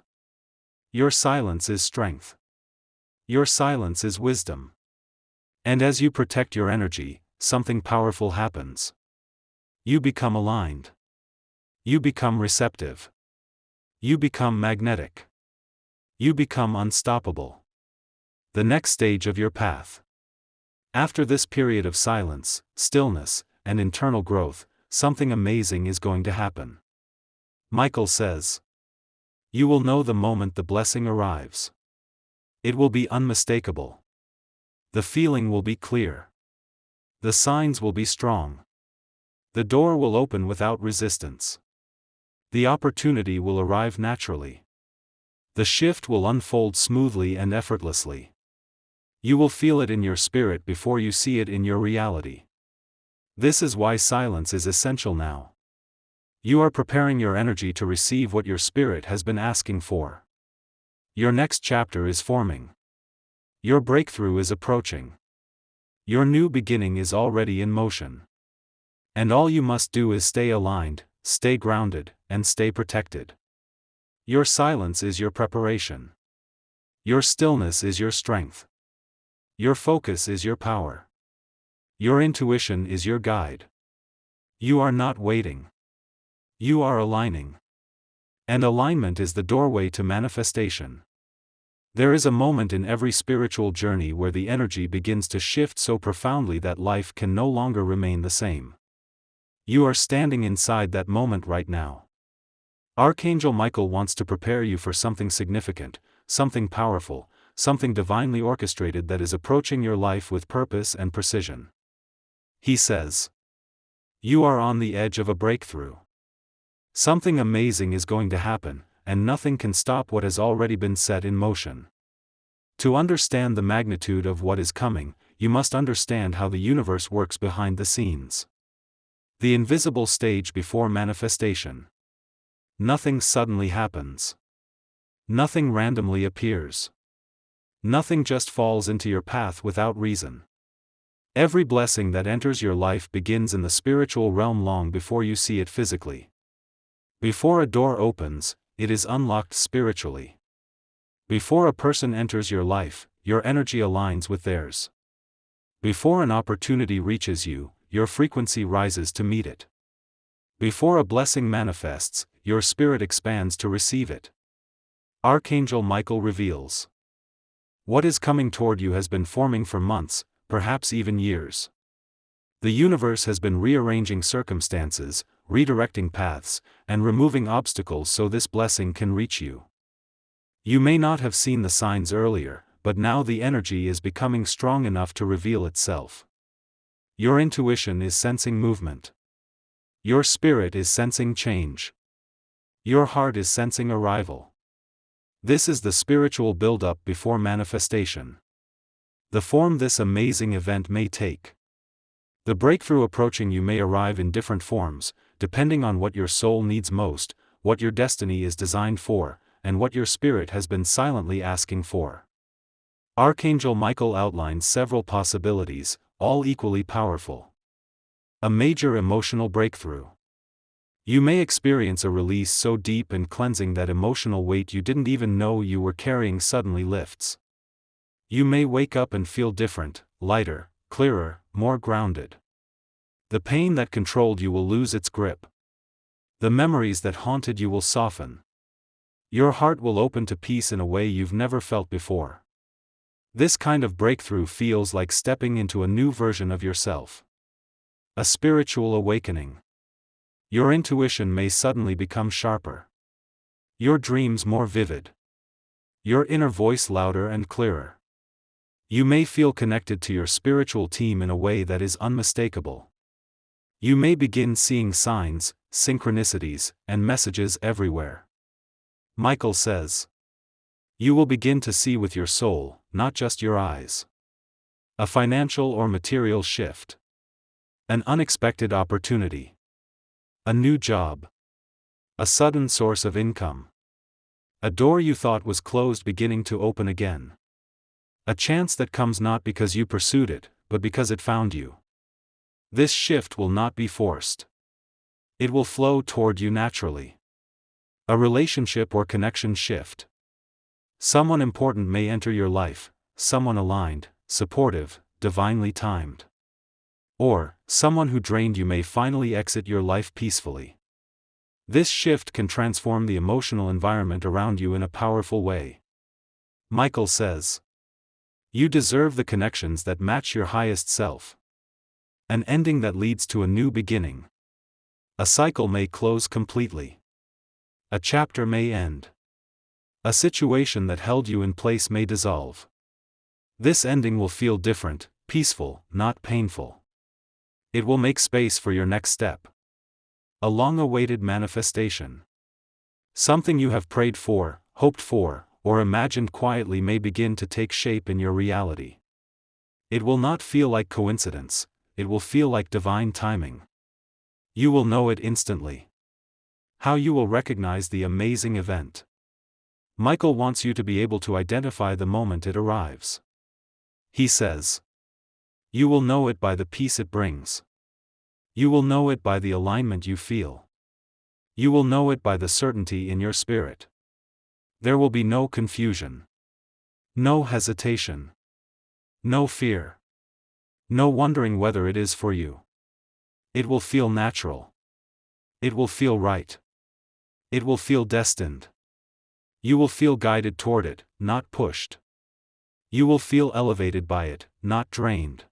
Your silence is strength. Your silence is wisdom. And as you protect your energy, something powerful happens. You become aligned. You become receptive. You become magnetic. You become unstoppable. The next stage of your path. After this period of silence, stillness, and internal growth, something amazing is going to happen. Michael says. You will know the moment the blessing arrives. It will be unmistakable. The feeling will be clear. The signs will be strong. The door will open without resistance. The opportunity will arrive naturally. The shift will unfold smoothly and effortlessly. You will feel it in your spirit before you see it in your reality. This is why silence is essential now. You are preparing your energy to receive what your spirit has been asking for. Your next chapter is forming. Your breakthrough is approaching. Your new beginning is already in motion. And all you must do is stay aligned, stay grounded, and stay protected. Your silence is your preparation. Your stillness is your strength. Your focus is your power. Your intuition is your guide. You are not waiting. You are aligning. And alignment is the doorway to manifestation. There is a moment in every spiritual journey where the energy begins to shift so profoundly that life can no longer remain the same. You are standing inside that moment right now. Archangel Michael wants to prepare you for something significant, something powerful, something divinely orchestrated that is approaching your life with purpose and precision. He says, you are on the edge of a breakthrough. Something amazing is going to happen, and nothing can stop what has already been set in motion. To understand the magnitude of what is coming, you must understand how the universe works behind the scenes. The invisible stage before manifestation. Nothing suddenly happens. Nothing randomly appears. Nothing just falls into your path without reason. Every blessing that enters your life begins in the spiritual realm long before you see it physically. Before a door opens, it is unlocked spiritually. Before a person enters your life, your energy aligns with theirs. Before an opportunity reaches you, your frequency rises to meet it. Before a blessing manifests, your spirit expands to receive it. Archangel Michael reveals. What is coming toward you has been forming for months, perhaps even years. The universe has been rearranging circumstances, redirecting paths, and removing obstacles so this blessing can reach you. You may not have seen the signs earlier, but now the energy is becoming strong enough to reveal itself. Your intuition is sensing movement. Your spirit is sensing change. Your heart is sensing arrival. This is the spiritual build-up before manifestation. The form this amazing event may take. The breakthrough approaching you may arrive in different forms, depending on what your soul needs most, what your destiny is designed for, and what your spirit has been silently asking for. Archangel Michael outlines several possibilities, all equally powerful. A major emotional breakthrough. You may experience a release so deep and cleansing that emotional weight you didn't even know you were carrying suddenly lifts. You may wake up and feel different, lighter, clearer, more grounded. The pain that controlled you will lose its grip. The memories that haunted you will soften. Your heart will open to peace in a way you've never felt before. This kind of breakthrough feels like stepping into a new version of yourself. A spiritual awakening. Your intuition may suddenly become sharper. Your dreams more vivid. Your inner voice louder and clearer. You may feel connected to your spiritual team in a way that is unmistakable. You may begin seeing signs, synchronicities, and messages everywhere. Michael says. You will begin to see with your soul, not just your eyes. A financial or material shift. An unexpected opportunity. A new job. A sudden source of income. A door you thought was closed beginning to open again. A chance that comes not because you pursued it, but because it found you. This shift will not be forced. It will flow toward you naturally. A relationship or connection shift. Someone important may enter your life, someone aligned, supportive, divinely timed. Or, someone who drained you may finally exit your life peacefully. This shift can transform the emotional environment around you in a powerful way. Michael says. You deserve the connections that match your highest self. An ending that leads to a new beginning. A cycle may close completely. A chapter may end. A situation that held you in place may dissolve. This ending will feel different, peaceful, not painful. It will make space for your next step. A long-awaited manifestation. Something you have prayed for, hoped for, or imagined quietly may begin to take shape in your reality. It will not feel like coincidence, it will feel like divine timing. You will know it instantly. How you will recognize the amazing event. Michael wants you to be able to identify the moment it arrives. He says. You will know it by the peace it brings. You will know it by the alignment you feel. You will know it by the certainty in your spirit. There will be no confusion. No hesitation. No fear. No wondering whether it is for you. It will feel natural. It will feel right. It will feel destined. You will feel guided toward it, not pushed. You will feel elevated by it, not drained.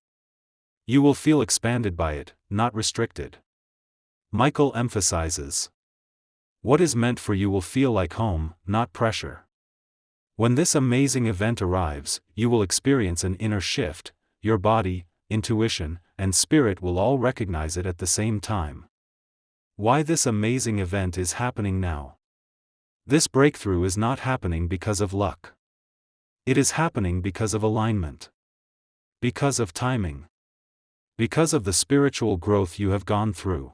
You will feel expanded by it, not restricted. Michael emphasizes. What is meant for you will feel like home, not pressure. When this amazing event arrives, you will experience an inner shift. Your body, intuition, and spirit will all recognize it at the same time. Why this amazing event is happening now? This breakthrough is not happening because of luck. It is happening because of alignment. Because of timing. Because of the spiritual growth you have gone through.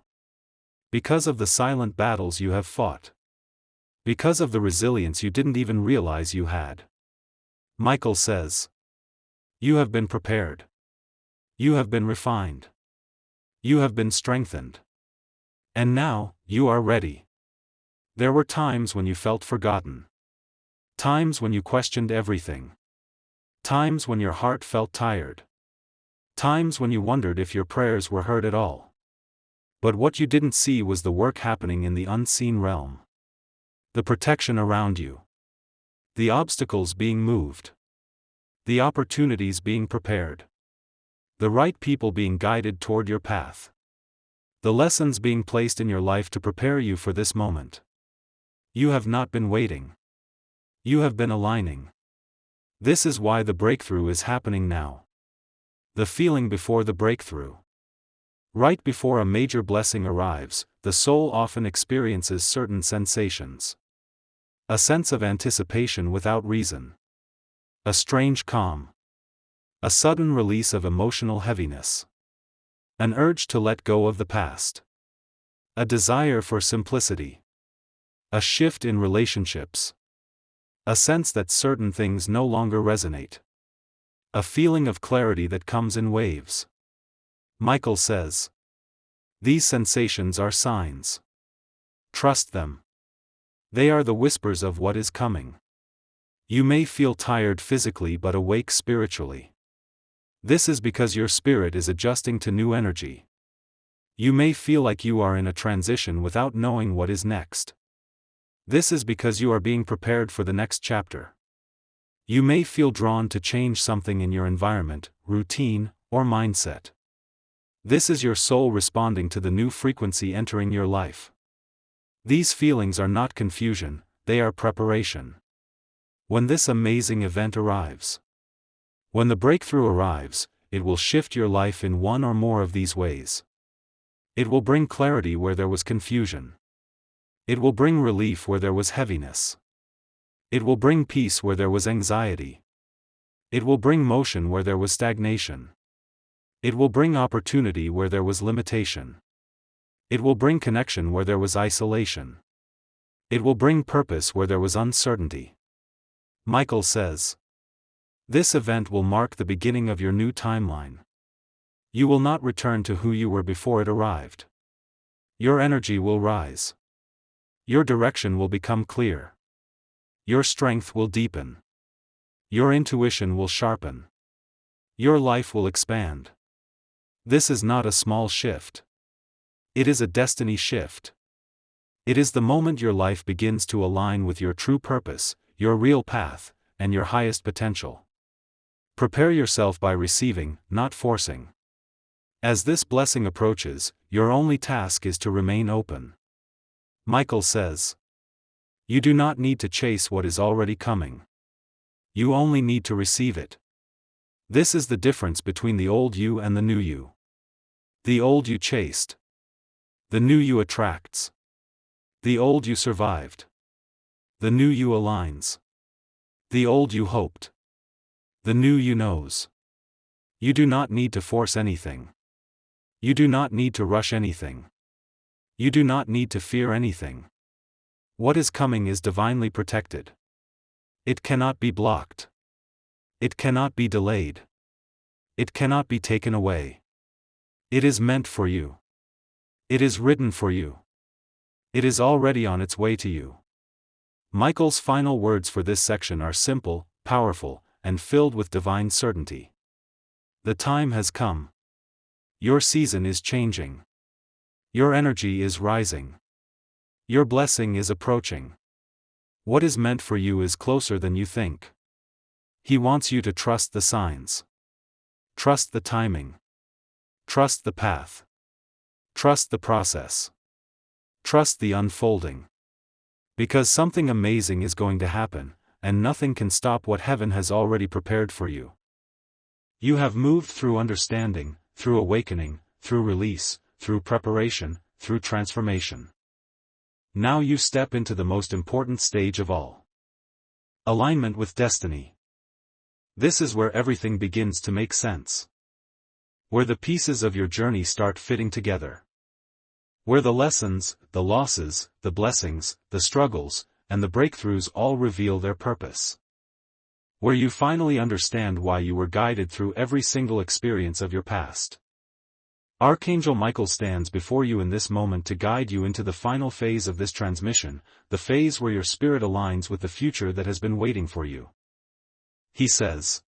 Because of the silent battles you have fought. Because of the resilience you didn't even realize you had. Michael says. You have been prepared. You have been refined. You have been strengthened. And now, you are ready. There were times when you felt forgotten. Times when you questioned everything. Times when your heart felt tired. Times when you wondered if your prayers were heard at all. But what you didn't see was the work happening in the unseen realm. The protection around you. The obstacles being moved. The opportunities being prepared. The right people being guided toward your path. The lessons being placed in your life to prepare you for this moment. You have not been waiting. You have been aligning. This is why the breakthrough is happening now. The feeling before the breakthrough. Right before a major blessing arrives, the soul often experiences certain sensations. A sense of anticipation without reason. A strange calm. A sudden release of emotional heaviness. An urge to let go of the past. A desire for simplicity. A shift in relationships. A sense that certain things no longer resonate. A feeling of clarity that comes in waves. Michael says. These sensations are signs. Trust them. They are the whispers of what is coming. You may feel tired physically but awake spiritually. This is because your spirit is adjusting to new energy. You may feel like you are in a transition without knowing what is next. This is because you are being prepared for the next chapter. You may feel drawn to change something in your environment, routine, or mindset. This is your soul responding to the new frequency entering your life. These feelings are not confusion, they are preparation. When this amazing event arrives. When the breakthrough arrives, it will shift your life in one or more of these ways. It will bring clarity where there was confusion. It will bring relief where there was heaviness. It will bring peace where there was anxiety. It will bring motion where there was stagnation. It will bring opportunity where there was limitation. It will bring connection where there was isolation. It will bring purpose where there was uncertainty. Michael says. This event will mark the beginning of your new timeline. You will not return to who you were before it arrived. Your energy will rise. Your direction will become clear. Your strength will deepen. Your intuition will sharpen. Your life will expand. This is not a small shift. It is a destiny shift. It is the moment your life begins to align with your true purpose, your real path, and your highest potential. Prepare yourself by receiving, not forcing. As this blessing approaches, your only task is to remain open. Michael says. You do not need to chase what is already coming. You only need to receive it. This is the difference between the old you and the new you. The old you chased. The new you attracts. The old you survived. The new you aligns. The old you hoped. The new you knows. You do not need to force anything. You do not need to rush anything. You do not need to fear anything. What is coming is divinely protected. It cannot be blocked. It cannot be delayed. It cannot be taken away. It is meant for you. It is written for you. It is already on its way to you. Michael's final words for this section are simple, powerful, and filled with divine certainty. The time has come. Your season is changing. Your energy is rising. Your blessing is approaching. What is meant for you is closer than you think. He wants you to trust the signs. Trust the timing. Trust the path. Trust the process. Trust the unfolding. Because something amazing is going to happen, and nothing can stop what heaven has already prepared for you. You have moved through understanding, through awakening, through release, through preparation, through transformation. Now you step into the most important stage of all. Alignment with destiny. This is where everything begins to make sense. Where the pieces of your journey start fitting together. Where the lessons, the losses, the blessings, the struggles, and the breakthroughs all reveal their purpose. Where you finally understand why you were guided through every single experience of your past. Archangel Michael stands before you in this moment to guide you into the final phase of this transmission, the phase where your spirit aligns with the future that has been waiting for you. He says,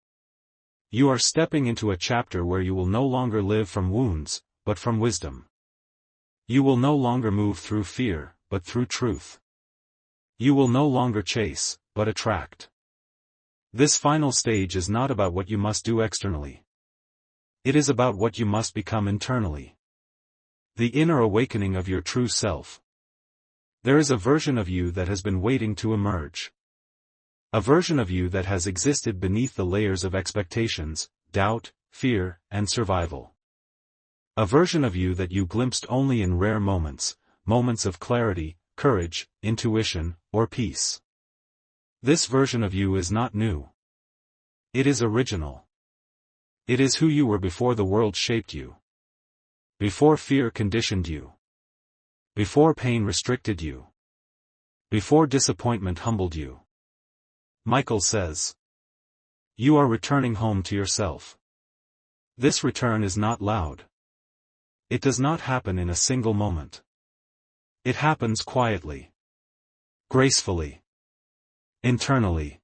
you are stepping into a chapter where you will no longer live from wounds, but from wisdom. You will no longer move through fear, but through truth. You will no longer chase, but attract. This final stage is not about what you must do externally. It is about what you must become internally. The inner awakening of your true self. There is a version of you that has been waiting to emerge. A version of you that has existed beneath the layers of expectations, doubt, fear, and survival. A version of you that you glimpsed only in rare moments, moments of clarity, courage, intuition, or peace. This version of you is not new. It is original. It is who you were before the world shaped you. Before fear conditioned you. Before pain restricted you. Before disappointment humbled you. Michael says, you are returning home to yourself. This return is not loud. It does not happen in a single moment. It happens quietly. Gracefully. Internally.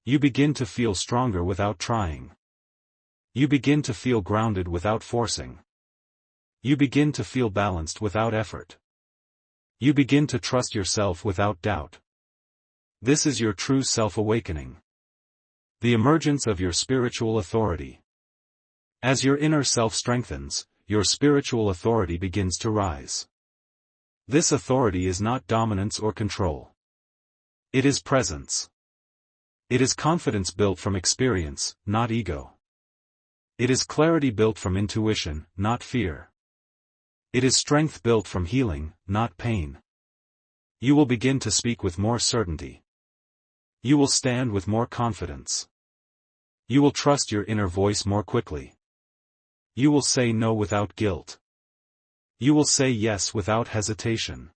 You begin to feel stronger without trying. You begin to feel grounded without forcing. You begin to feel balanced without effort. You begin to trust yourself without doubt. This is your true self-awakening. The emergence of your spiritual authority. As your inner self strengthens, your spiritual authority begins to rise. This authority is not dominance or control. It is presence. It is confidence built from experience, not ego. It is clarity built from intuition, not fear. It is strength built from healing, not pain. You will begin to speak with more certainty. You will stand with more confidence. You will trust your inner voice more quickly. You will say no without guilt. You will say yes without hesitation.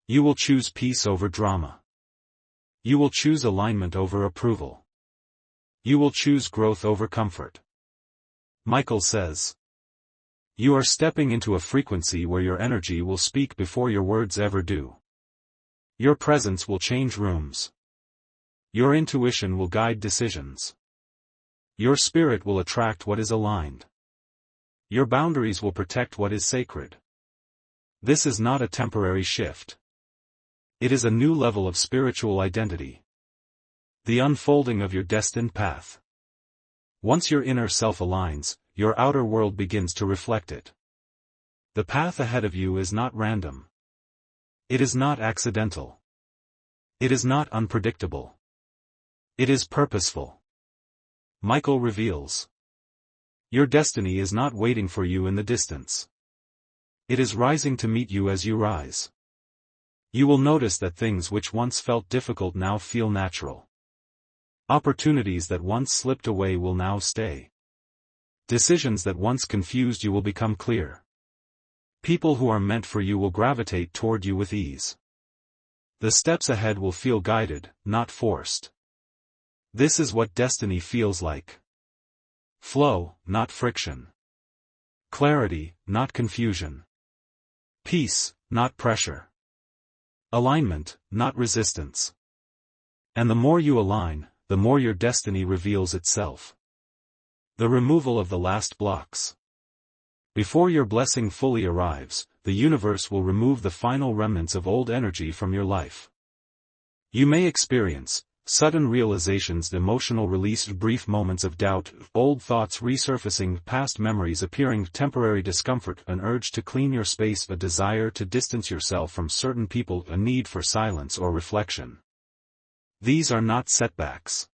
You will choose peace over drama. You will choose alignment over approval. You will choose growth over comfort. Michael says, you are stepping into a frequency where your energy will speak before your words ever do. Your presence will change rooms. Your intuition will guide decisions. Your spirit will attract what is aligned. Your boundaries will protect what is sacred. This is not a temporary shift. It is a new level of spiritual identity. The unfolding of your destined path. Once your inner self aligns, your outer world begins to reflect it. The path ahead of you is not random. It is not accidental. It is not unpredictable. It is purposeful. Michael reveals. Your destiny is not waiting for you in the distance. It is rising to meet you as you rise. You will notice that things which once felt difficult now feel natural. Opportunities that once slipped away will now stay. Decisions that once confused you will become clear. People who are meant for you will gravitate toward you with ease. The steps ahead will feel guided, not forced. This is what destiny feels like. Flow, not friction. Clarity, not confusion. Peace, not pressure. Alignment, not resistance. And the more you align, the more your destiny reveals itself. The removal of the last blocks. Before your blessing fully arrives, the universe will remove the final remnants of old energy from your life. You may experience sudden realizations, emotional release, brief moments of doubt, old thoughts resurfacing, past memories appearing, temporary discomfort, an urge to clean your space, a desire to distance yourself from certain people, a need for silence or reflection. These are not setbacks.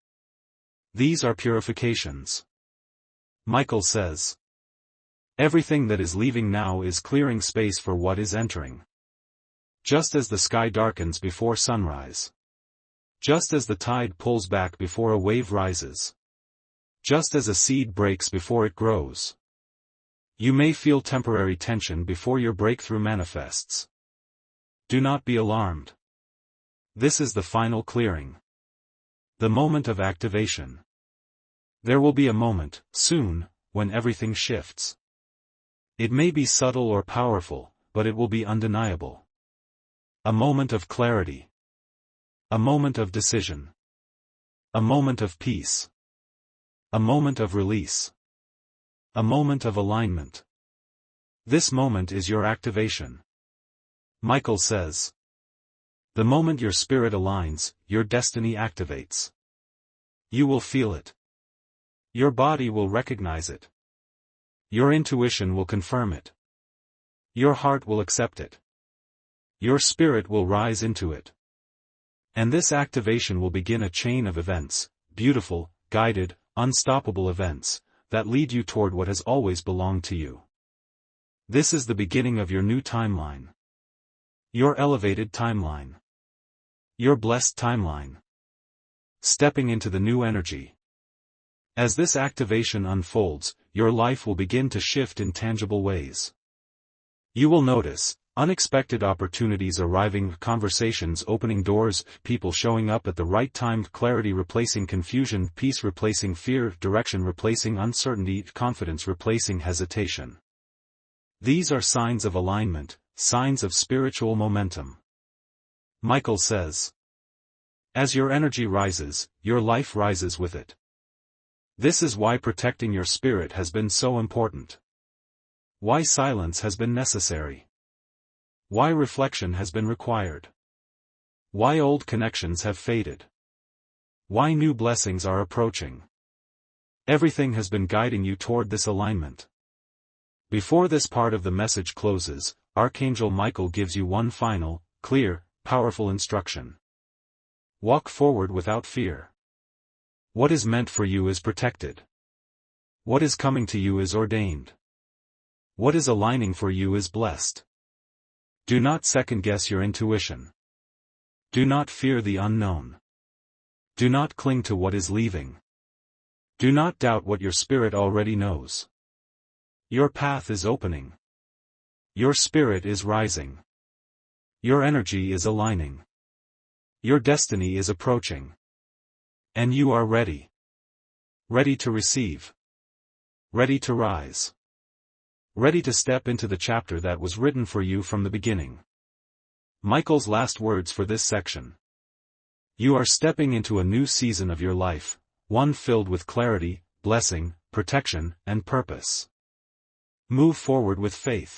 These are purifications. Michael says, everything that is leaving now is clearing space for what is entering. Just as the sky darkens before sunrise. Just as the tide pulls back before a wave rises. Just as a seed breaks before it grows. You may feel temporary tension before your breakthrough manifests. Do not be alarmed. This is the final clearing. The moment of activation. There will be a moment, soon, when everything shifts. It may be subtle or powerful, but it will be undeniable. A moment of clarity. A moment of decision. A moment of peace. A moment of release. A moment of alignment. This moment is your activation. Michael says, the moment your spirit aligns, your destiny activates. You will feel it. Your body will recognize it. Your intuition will confirm it. Your heart will accept it. Your spirit will rise into it. And this activation will begin a chain of events, beautiful, guided, unstoppable events, that lead you toward what has always belonged to you. This is the beginning of your new timeline. Your elevated timeline. Your blessed timeline. Stepping into the new energy. As this activation unfolds, your life will begin to shift in tangible ways. You will notice unexpected opportunities arriving, conversations opening doors, people showing up at the right time, clarity replacing confusion, peace replacing fear, direction replacing uncertainty, confidence replacing hesitation. These are signs of alignment, signs of spiritual momentum. Michael says, as your energy rises, your life rises with it. This is why protecting your spirit has been so important. Why silence has been necessary. Why reflection has been required. Why old connections have faded. Why new blessings are approaching. Everything has been guiding you toward this alignment. Before this part of the message closes, Archangel Michael gives you one final, clear, powerful instruction. Walk forward without fear. What is meant for you is protected. What is coming to you is ordained. What is aligning for you is blessed. Do not second-guess your intuition. Do not fear the unknown. Do not cling to what is leaving. Do not doubt what your spirit already knows. Your path is opening. Your spirit is rising. Your energy is aligning. Your destiny is approaching. And you are ready. Ready to receive. Ready to rise. Ready to step into the chapter that was written for you from the beginning. Michael's last words for this section. You are stepping into a new season of your life, one filled with clarity, blessing, protection, and purpose. Move forward with faith.